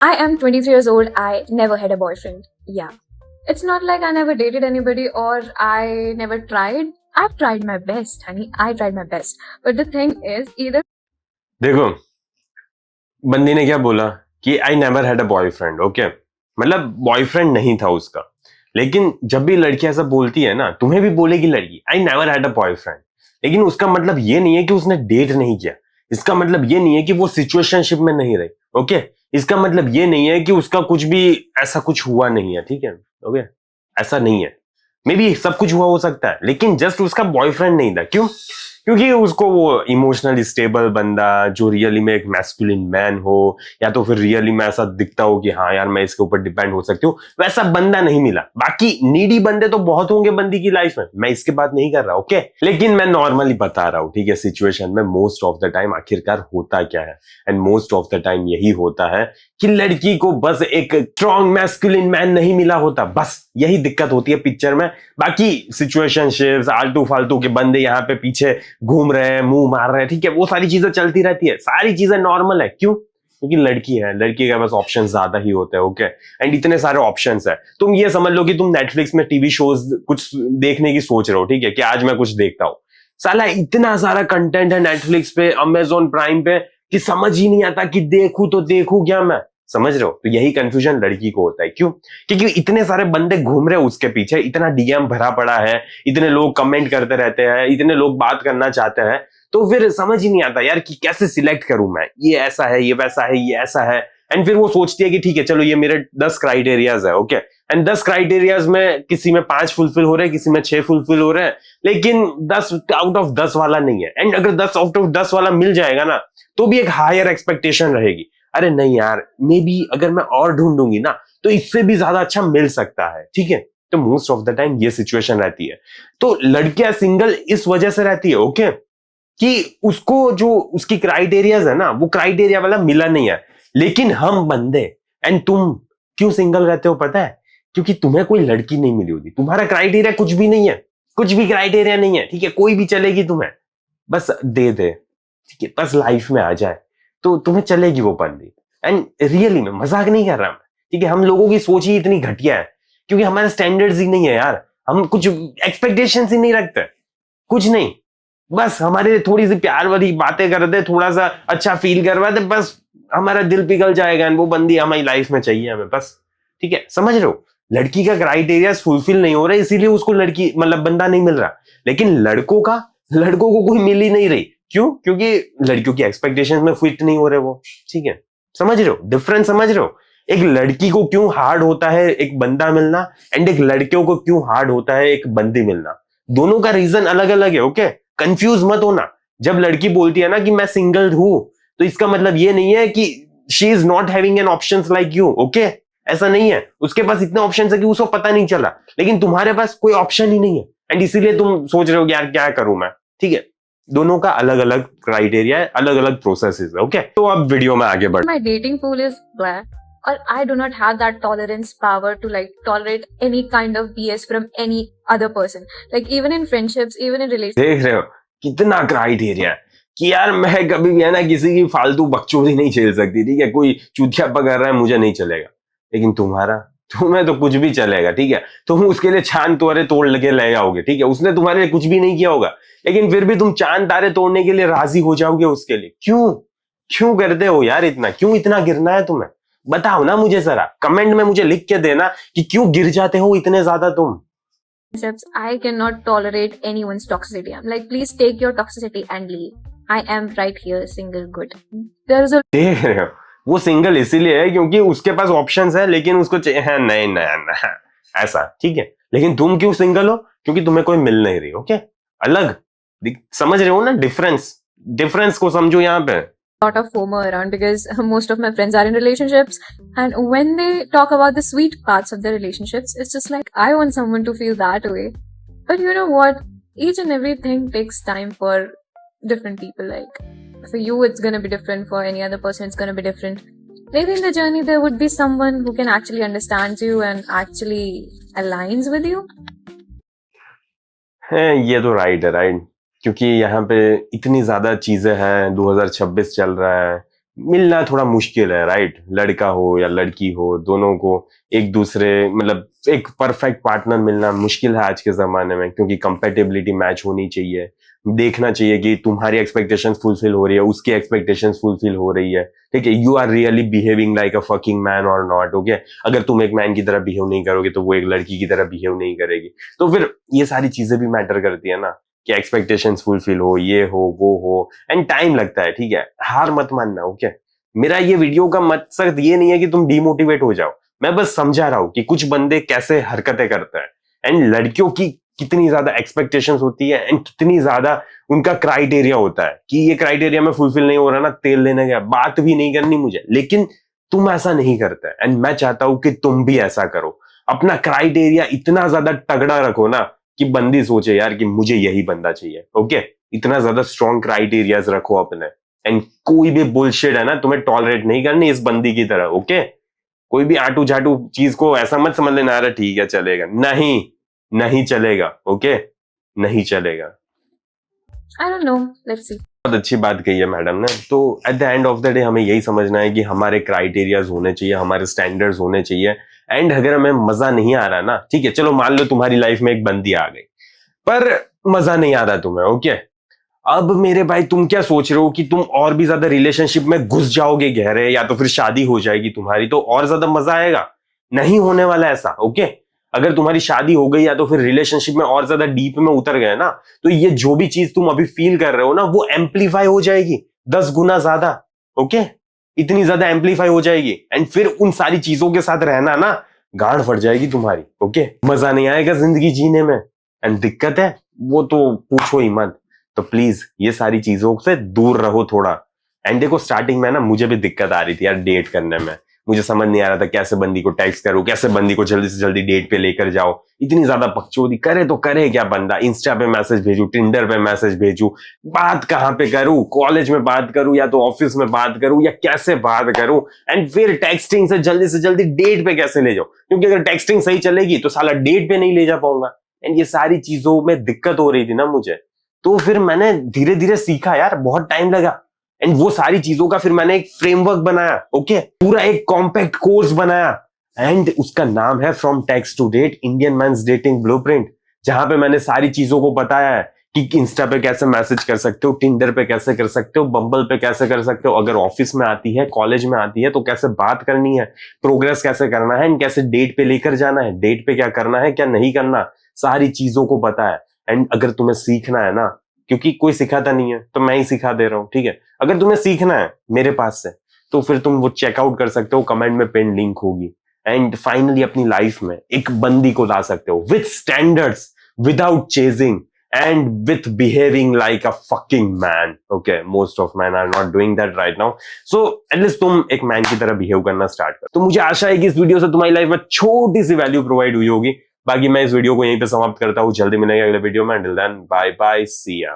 I am 23 years old. I never had a boyfriend. Yeah. It's not like I never dated anybody or I never tried. I've tried my best, honey. I tried my best. But the thing is, either देखो, बंदी ने क्या बोला कि I never had a boyfriend. Okay, मतलब boyfriend नहीं था उसका। लेकिन जब भी लड़की ऐसा बोलती है ना, तुम्हें भी बोलेगी लड़की I never had a boyfriend, लेकिन उसका मतलब ये नहीं है कि उसने डेट नहीं किया। इसका मतलब ये नहीं है कि वो सिचुएशनशिप में नहीं रही। ओके, इसका मतलब ये नहीं है कि उसका कुछ भी ऐसा कुछ हुआ नहीं है। ठीक है, ओके, ऐसा नहीं है। मे बी सब कुछ हुआ हो सकता है, लेकिन जस्ट उसका बॉयफ्रेंड नहीं था। क्यों? क्योंकि उसको वो इमोशनली स्टेबल बंदा जो रियली में एक मैस्कुलिन मैन हो, या तो फिर रियली में ऐसा दिखता हो कि हाँ यार मैं इसके ऊपर डिपेंड हो सकती हूँ, वैसा बंदा नहीं मिला। बाकी नीडी बंदे तो बहुत होंगे बंदी की लाइफ में, मैं इसके बात नहीं कर रहा। ओके, लेकिन मैं नॉर्मली बता रहा हूँ, ठीक है, सिचुएशन में मोस्ट ऑफ द टाइम आखिरकार होता क्या है, and most of the time यही होता है कि लड़की को बस एक स्ट्रॉन्ग मैस्कुलिन मैन नहीं मिला होता। बस यही दिक्कत होती है पिक्चर में। बाकी सिचुएशनशिप्स, आलतू फालतू के बंदे यहाँ पे पीछे घूम रहे हैं, मुंह मार रहे हैं, ठीक है, वो सारी चीजें चलती रहती है, सारी चीजें नॉर्मल है। क्यों? क्योंकि लड़की है, लड़की के पास ऑप्शन ज्यादा ही होते हैं। ओके, एंड इतने सारे ऑप्शंस है। तुम ये समझ लो कि तुम नेटफ्लिक्स में टीवी शोज कुछ देखने की सोच रहे हो, ठीक है, कि आज मैं कुछ देखता हूँ। साला इतना सारा कंटेंट है नेटफ्लिक्स पे, अमेजोन प्राइम पे, कि समझ ही नहीं आता कि देखूं तो देखूं क्या मैं। समझ रहे हो? तो यही कंफ्यूजन लड़की को होता है। क्यों? क्योंकि इतने सारे बंदे घूम रहे हैं उसके पीछे, इतना डीएम भरा पड़ा है, इतने लोग कमेंट करते रहते हैं, इतने लोग बात करना चाहते हैं, तो फिर समझ ही नहीं आता यार कि कैसे सिलेक्ट करूं मैं, ये ऐसा है, ये वैसा है, ये ऐसा है। एंड फिर वो सोचती है कि ठीक है चलो ये मेरे 10 क्राइटेरियाज है। ओके, एंड 10 क्राइटेरियाज में किसी में 5 फुलफिल हो रहे हैं, किसी में 6 फुलफिल हो रहे हैं, लेकिन 10 आउट ऑफ 10 वाला नहीं है। एंड अगर 10 आउट ऑफ 10 वाला मिल जाएगा ना, तो भी एक हायर एक्सपेक्टेशन रहेगी। अरे नहीं यार, मे बी अगर मैं और ढूंढूंगी ना, तो इससे भी ज्यादा अच्छा मिल सकता है। ठीक है, तो मोस्ट ऑफ द टाइम ये सिचुएशन रहती है। तो लड़कियां सिंगल इस वजह से रहती है, ओके, कि उसको जो उसकी क्राइटेरियाज है ना, वो क्राइटेरिया वाला मिला नहीं है। लेकिन हम बंदे एंड तुम क्यों सिंगल रहते हो पता है? क्योंकि तुम्हें कोई लड़की नहीं मिली होती, तुम्हारा क्राइटेरिया कुछ भी नहीं है, कुछ भी क्राइटेरिया नहीं है। ठीक है, कोई भी चलेगी तुम्हें, बस दे दे, ठीक है, बस लाइफ में आ जाए तो तुम्हें चलेगी वो बंदी। एंड रियली में मजाक नहीं कर रहा मैं, ठीक है, हम लोगों की सोच ही इतनी घटिया है, क्योंकि हमारे स्टैंडर्ड्स ही नहीं है यार, हम कुछ एक्सपेक्टेशंस ही नहीं रखते, कुछ नहीं, बस हमारे थोड़ी सी प्यार वाली बातें कर दे, थोड़ा सा अच्छा फील करवा दे, बस हमारा दिल पिघल जाएगा, वो बंदी हमारी लाइफ में चाहिए हमें, बस। ठीक है, समझ रहे हो? लड़की का क्राइटेरिया फुलफिल नहीं हो रहा, इसीलिए उसको लड़की मतलब बंदा नहीं मिल रहा। लेकिन लड़कों को कोई मिल ही नहीं रही। क्यों? क्योंकि लड़कियों की एक्सपेक्टेशंस में फिट नहीं हो रहे वो। ठीक है, समझ रहे हो डिफरेंस? समझ रहे हो? एक लड़की को क्यों हार्ड होता है एक बंदा मिलना, एंड एक लड़कियों को क्यों हार्ड होता है एक बंदी मिलना। दोनों का रीजन अलग अलग है। ओके, कंफ्यूज मत होना। जब लड़की बोलती है ना कि मैं सिंगल हूं, तो इसका मतलब ये नहीं है कि she is not having an options like you. Okay, ऐसा नहीं है, उसके पास इतने ऑप्शंस है कि उसको पता नहीं चला, लेकिन तुम्हारे पास कोई ऑप्शन ही नहीं है, एंड इसीलिए तुम सोच रहे हो कि यार क्या करूं मैं। ठीक है, दोनों का अलग अलग क्राइटेरिया है, अलग अलग प्रोसेसेस है। ओके, तो अब वीडियो में आगे बढ़। my dating pool is black, or I do not have that tolerance power to like tolerate any kind of BS from any other person. Like even in friendships, even in relationships. देख रहे हो कितना criteria है कि यार मैं कभी भी है ना किसी की फालतू बकचोदी नहीं झेल सकती। ठीक है, कोई चूतिया पकड़ रहा है मुझे नहीं चलेगा, लेकिन तुम्हें तो कुछ भी चलेगा। ठीक है, तुम उसके लिए चांद तारे तोड़ लगे ले आओगे। ठीक है, उसने तुम्हारे लिए कुछ भी नहीं किया होगा, लेकिन फिर भी तुम चांद तारे तोड़ने के लिए राजी हो जाओगे उसके लिए। क्यों? क्यों करते हो यार इतना? क्यों इतना गिरना है तुम्हें? बताओ ना मुझे, जरा कमेंट में मुझे लिख के देना कि क्यों गिर जाते हो इतने ज्यादा तुम। I cannot tolerate anyone's toxicity. I'm like, please take your toxicity and leave. I am right here, single, good. There is a देख रहे हो, वो सिंगल इसीलिए है क्योंकि उसके पास ऑप्शंस है, लेकिन उसको चाहिए है नहीं नहीं नहीं ऐसा। ठीक है, लेकिन तुम क्यों सिंगल हो? क्योंकि तुम्हें कोई मिल नहीं रही। ओके, अलग समझ रहे हो ना डिफरेंस को समझो यहाँ पे। lot of FOMO around because most of my friends are in relationships, and when they talk about the sweet parts of their relationships, it's just like I want someone to feel that way. But you know what? Each and everything takes time for different people. Like for you, it's gonna be different. For any other person, it's gonna be different. Maybe in the journey, there would be someone who can actually understand you and actually aligns with you. है ये तो right है, right, क्योंकि यहाँ पे इतनी ज्यादा चीजें हैं, 2026 चल रहा है, मिलना थोड़ा मुश्किल है, राइट? लड़का हो या लड़की हो, दोनों को एक दूसरे मतलब एक परफेक्ट पार्टनर मिलना मुश्किल है आज के जमाने में, क्योंकि कंपेटेबिलिटी मैच होनी चाहिए। देखना चाहिए कि तुम्हारी एक्सपेक्टेशंस फुलफिल हो रही है, उसकी एक्सपेक्टेशंस फुलफिल हो रही है, ठीक है? You are really behaving like a fucking man or not, okay? अगर तुम एक मैन की तरह बिहेव नहीं करोगे तो वो एक लड़की की तरह बिहेव नहीं करेगी। तो फिर ये सारी चीजें भी मैटर करती है ना, कि एक्सपेक्टेशंस फुलफिल हो, ये हो, वो हो, एंड टाइम लगता है, ठीक है? हार मत मानना, ओके? मेरा ये वीडियो का मकसद ये नहीं है कि तुम डिमोटिवेट हो जाओ, मैं बस समझा रहा हूं कि कुछ बंदे कैसे हरकतें करते हैं, एंड लड़कियों की कितनी ज्यादा एक्सपेक्टेशंस होती है, एंड कितनी ज्यादा उनका क्राइटेरिया होता है कि ये क्राइटेरिया में फुलफिल नहीं हो रहा ना, तेल लेने गया। बात भी नहीं करनी मुझे, लेकिन तुम ऐसा नहीं करते, एंड मैं चाहता हूं कि तुम भी ऐसा करो। अपना क्राइटेरिया इतना ज्यादा तगड़ा रखो ना कि बंदी सोचे यार कि मुझे यही बंदा चाहिए, ओके? इतना ज्यादा स्ट्रॉन्ग क्राइटेरियाज रखो अपने, एंड कोई भी बुलशिट है ना तुम्हें टॉलरेट नहीं करनी इस बंदी की तरह, ओके? कोई भी आटू झाटू चीज को ऐसा मत समझ लेना, अरे ठीक है चलेगा, नहीं, नहीं चलेगा, ओके? नहीं चलेगा। I don't know. Let's see. बहुत अच्छी बात कही है मैडम ने। तो at the end of the day हमें यही समझना है कि हमारे क्राइटेरियाज होने चाहिए, हमारे स्टैंडर्ड्स होने चाहिए, एंड अगर हमें मजा नहीं आ रहा ना, ठीक है, चलो मान लो तुम्हारी लाइफ में एक बंदी आ गई, पर मजा नहीं आ रहा तुम्हें, ओके? अब मेरे भाई तुम क्या सोच रहे हो कि तुम और भी ज्यादा रिलेशनशिप में घुस जाओगे गहरे, या तो फिर शादी हो जाएगी तुम्हारी तो और ज्यादा मजा आएगा? नहीं होने वाला ऐसा, ओके? अगर तुम्हारी शादी हो गई या तो फिर रिलेशनशिप में और ज्यादा डीप में उतर गए ना, तो ये जो भी चीज तुम अभी फील कर रहे हो ना, वो एम्पलीफाई हो जाएगी 10 गुना ज्यादा, ओके? इतनी ज्यादा एम्पलीफाई हो जाएगी, एंड फिर उन सारी चीजों के साथ रहना ना, गांड फट जाएगी तुम्हारी, ओके? मजा नहीं आएगा जिंदगी जीने में, एंड दिक्कत है वो तो पूछो ही मत। तो प्लीज ये सारी चीजों से दूर रहो थोड़ा। एंड देखो स्टार्टिंग में ना मुझे भी दिक्कत आ रही थी यार डेट करने में, मुझे समझ नहीं आ रहा था कैसे बंदी को टेक्स्ट करूं, कैसे बंदी को जल्दी से जल्दी डेट पे लेकर जाओ। इतनी ज्यादा बकचोदी करे तो करे क्या बंदा, इंस्टा पे मैसेज भेजू, टिंडर पे मैसेज भेजू, बात कहाँ पे करूं, कॉलेज में बात करूं या तो ऑफिस में बात करूं, या कैसे बात करूं, एंड फिर टेक्सटिंग से जल्दी डेट पे कैसे ले जाओ, क्योंकि अगर टेक्सटिंग सही चलेगी तो साला डेट पे नहीं ले जा पाऊंगा। एंड ये सारी चीजों में दिक्कत हो रही थी ना मुझे, तो फिर मैंने धीरे धीरे सीखा यार, बहुत टाइम लगा, एंड वो सारी चीजों का फिर मैंने एक फ्रेमवर्क बनाया, ओके? पूरा एक कॉम्पैक्ट कोर्स बनाया, एंड उसका नाम है from text to date Indian man's dating blueprint, जहां पे मैंने सारी चीजों को बताया है कि इंस्टा पे कैसे मैसेज कर सकते हो, टिंडर पे कैसे कर सकते हो, बम्बल पे कैसे कर सकते हो, अगर ऑफिस में आती है, कॉलेज में आती है तो कैसे बात करनी है, प्रोग्रेस कैसे करना है, एंड कैसे डेट पे लेकर जाना है, डेट पे क्या करना है क्या नहीं करना, सारी चीजों को पता है। एंड अगर तुम्हें सीखना है ना, क्योंकि कोई सिखाता नहीं है तो मैं ही सिखा दे रहा हूं, ठीक है? अगर तुम्हें सीखना है मेरे पास से तो फिर तुम वो चेकआउट कर सकते हो, कमेंट में पिन लिंक होगी, एंड फाइनली अपनी लाइफ में एक बंदी को ला सकते हो with standards, without chasing, and with behaving like a fucking man. Okay, most of men are not doing that right now. So at least तुम एक मैन की तरह बिहेव करना स्टार्ट कर। तो मुझे आशा है कि इस वीडियो से तुम्हारी लाइफ में छोटी सी वैल्यू प्रोवाइड हुई होगी। बाकी मैं इस वीडियो को यहीं पे समाप्त करता हूँ, जल्दी मिलेंगे अगले वीडियो में। Until then, bye bye, see ya.